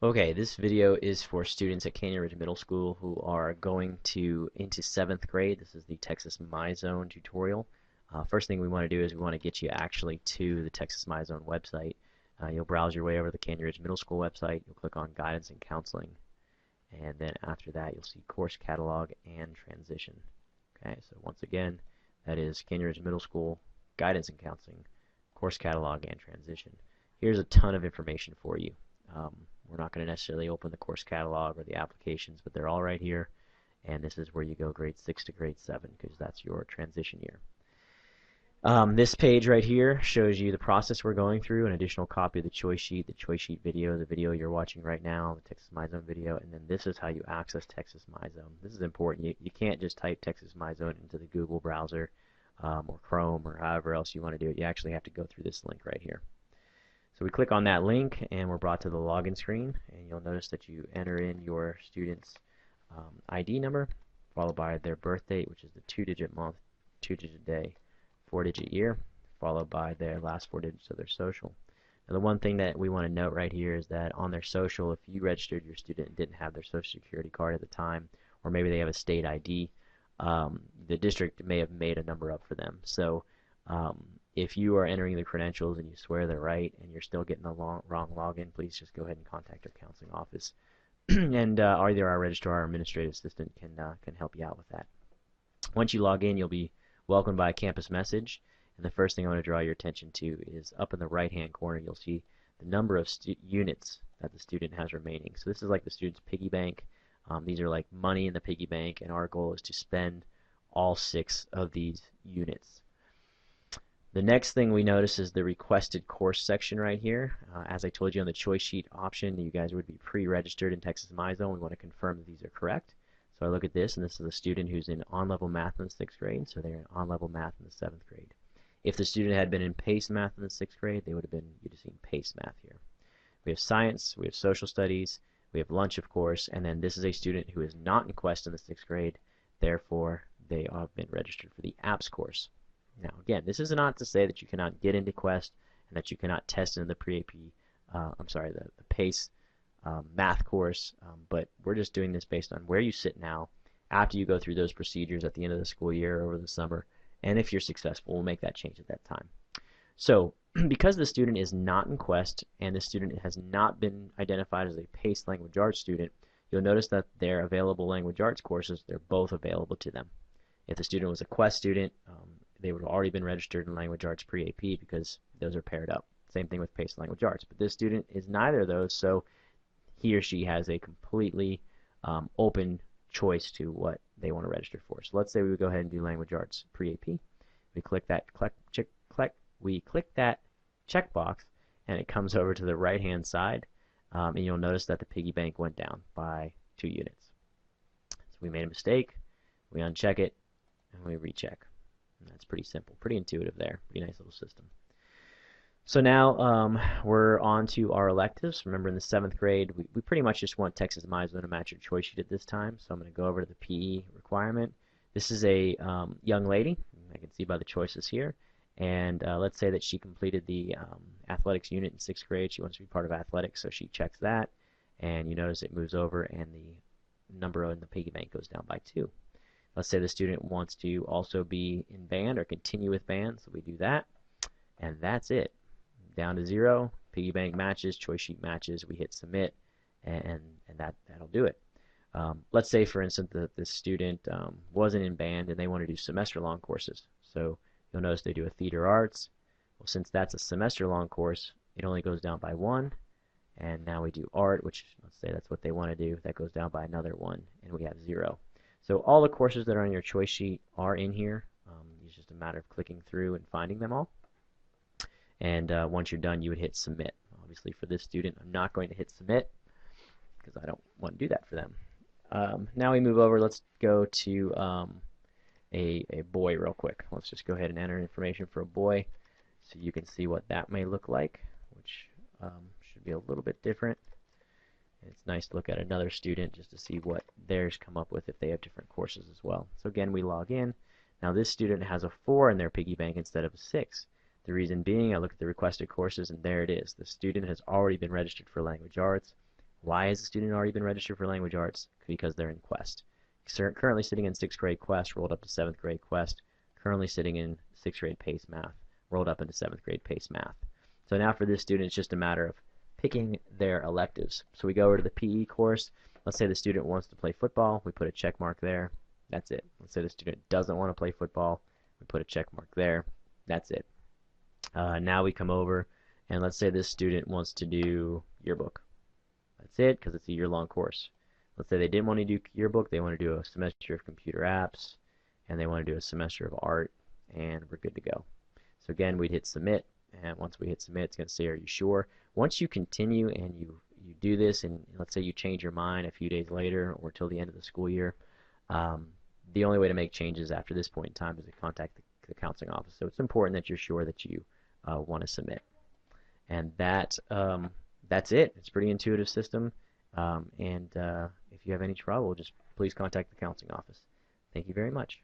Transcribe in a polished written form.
Okay, this video is for students at Canyon Ridge Middle School who are going into 7th grade. This is the Texas MyZone tutorial. First thing we want to do is we want to get you actually to the Texas MyZone website. You'll browse your way over to the Canyon Ridge Middle School website. You'll click on Guidance and Counseling, and then after that you'll see Course Catalog and Transition. Okay, so once again, that is Canyon Ridge Middle School, Guidance and Counseling, Course Catalog and Transition. Here's a ton of information for you. We're not going to necessarily open the course catalog or the applications, but they're all right here. And this is where you go grade 6 to grade 7 because that's your transition year. This page right here shows you the process we're going through, an additional copy of the choice sheet video, the video you're watching right now, the Texas MyZone video, and then this is how you access Texas MyZone. This is important. You can't just type Texas MyZone into the Google browser or Chrome or however else you want to do it. You actually have to go through this link right here. So we click on that link and we're brought to the login screen, and you'll notice that you enter in your student's ID number followed by their birth date, which is the 2-digit month, 2-digit day, 4-digit year, followed by their last 4 digits of their social. Now the one thing that we want to note right here is that on their social, if you registered your student and didn't have their social security card at the time, or maybe they have a state ID, the district may have made a number up for them. So if you are entering the credentials and you swear they're right and you're still getting the wrong login, please just go ahead and contact our counseling office. And either our registrar or administrative assistant can help you out with that. Once you log in, you'll be welcomed by a campus message. And the first thing I want to draw your attention to is up in the right-hand corner, you'll see the number of units that the student has remaining. So this is like the student's piggy bank. These are like money in the piggy bank, and our goal is to spend all 6 of these units. The next thing we notice is the requested course section right here. As I told you on the choice sheet option, you guys would be pre-registered in Texas MyZone. We want to confirm that these are correct. So I look at this, and this is a student who's in on-level math in the 6th grade, so they're in on-level math in the 7th grade. If the student had been in PACE math in the 6th grade, they would have been, you'd have seen PACE math here. We have science, we have social studies, we have lunch, of course, and then this is a student who is not in Quest in the 6th grade, therefore they have been registered for the APPS course. Now, again, this is not to say that you cannot get into Quest and that you cannot test in the pre-AP, the PACE math course, but we're just doing this based on where you sit now after you go through those procedures at the end of the school year over the summer, and if you're successful, we'll make that change at that time. So, because the student is not in Quest and the student has not been identified as a PACE language arts student, you'll notice that their available language arts courses, they're both available to them. If the student was a Quest student, they would have already been registered in Language Arts Pre-AP because those are paired up. Same thing with PACE Language Arts. But this student is neither of those, so he or she has a completely open choice to what they want to register for. So let's say we would go ahead and do Language Arts Pre-AP. We click that checkbox, and it comes over to the right-hand side, and you'll notice that the piggy bank went down by 2 units. So we made a mistake, we uncheck it, and we recheck. And that's pretty simple, pretty intuitive there, pretty nice little system. So now we're on to our electives. Remember in the 7th grade, we pretty much just want Texas MyZone to match your choice sheet at this time. So I'm going to go over to the PE requirement. This is a young lady, I can see by the choices here, and let's say that she completed the athletics unit in 6th grade. She wants to be part of athletics, so she checks that, and you notice it moves over and the number in the piggy bank goes down by 2. Let's say the student wants to also be in band or continue with band, so we do that, and that's it. Down to 0, piggy bank matches, choice sheet matches, we hit submit, and that'll do it. Let's say, for instance, that the student wasn't in band and they want to do semester-long courses. So you'll notice they do a theater arts. Well, since that's a semester-long course, it only goes down by 1, and now we do art, which let's say that's what they want to do. That goes down by another 1, and we have 0. So all the courses that are on your choice sheet are in here. It's just a matter of clicking through and finding them all. And once you're done, you would hit submit. Obviously, for this student, I'm not going to hit submit because I don't want to do that for them. Now we move over. Let's go to a boy real quick. Let's just go ahead and enter information for a boy so you can see what that may look like, which should be a little bit different. It's nice to look at another student just to see what theirs come up with if they have different courses as well. So again, we log in. Now this student has a 4 in their piggy bank instead of a 6. The reason being, I look at the requested courses and there it is. The student has already been registered for language arts Why has the student already been registered for language arts? Because they're in Quest. Currently sitting in 6th grade Quest, rolled up to 7th grade Quest. Currently sitting in 6th grade PACE Math, rolled up into 7th grade PACE Math. So now for this student, it's just a matter of picking their electives. So we go over to the PE course. Let's say the student wants to play football. We put a check mark there. That's it. Let's say the student doesn't want to play football. We put a check mark there. That's it. Now we come over, and let's say this student wants to do yearbook. That's it, because it's a year-long course. Let's say they didn't want to do yearbook, they want to do a semester of computer apps, and they want to do a semester of art, and we're good to go. So again, we'd hit submit, and once we hit submit, it's going to say, are you sure? Once you continue and you do this, and let's say you change your mind a few days later or till the end of the school year, the only way to make changes after this point in time is to contact the counseling office. So it's important that you're sure that you want to submit. And that's it. It's a pretty intuitive system. If you have any trouble, just please contact the counseling office. Thank you very much.